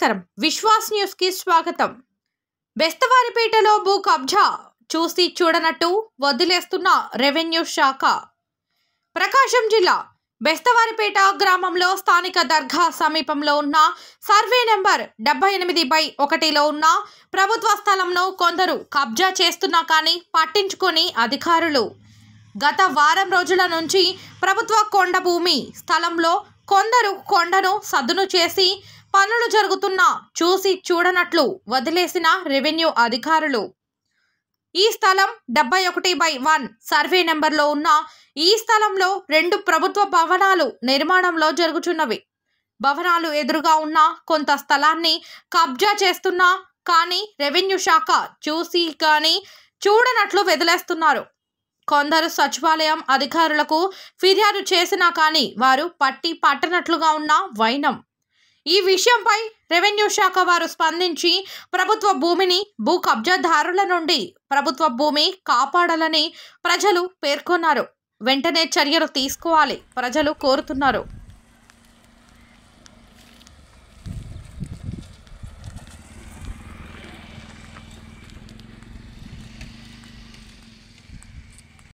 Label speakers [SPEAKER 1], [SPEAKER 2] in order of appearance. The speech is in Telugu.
[SPEAKER 1] నమస్కారం విశ్వాస్ న్యూస్ కి స్వాగతం। బెస్తవారిపేటలో భూ కబ్జా చూసి చూడనట్టు వదిలేస్తున్న రెవెన్యూ శాఖ। ప్రకాశం జిల్లా బెస్తవారిపేట గ్రామంలో స్థానిక దర్గా సమీపంలో ఉన్న సర్వే నెంబర్ 78/1లో ఉన్న ప్రభుత్వ స్థలంను కొందరు కబ్జా చేస్తున్నా కానీ పట్టించుకొని అధికారులు గత వారం రోజుల నుంచి ప్రభుత్వ కొండ భూమి స్థలంలో కొందరు కొండను సదును చేసి పనులు జరుగుతున్నా చూసి చూడనట్లు వదిలేసిన రెవెన్యూ అధికారులు। ఈ స్థలం 71/1 సర్వే నెంబర్లో ఉన్న ఈ స్థలంలో 2 ప్రభుత్వ భవనాలు నిర్మాణంలో జరుగుతున్నవి। భవనాలు ఎదురుగా ఉన్న కొంత స్థలాన్ని కబ్జా చేస్తున్నా కానీ రెవెన్యూ శాఖ చూసి కానీ చూడనట్లు వదిలేస్తున్నారు। కొందరు సచివాలయం అధికారులకు ఫిర్యాదు చేసినా కానీ వారు పట్టనట్లుగా ఉన్న వైనం। ఈ విషయంపై రెవెన్యూ శాఖ వారు స్పందించి ప్రభుత్వ భూమిని భూ కబ్జాదారుల నుండి ప్రభుత్వ భూమి కాపాడాలని ప్రజలు పేర్కొన్నారు। వెంటనే చర్యలు తీసుకోవాలి ప్రజలు కోరుతున్నారు।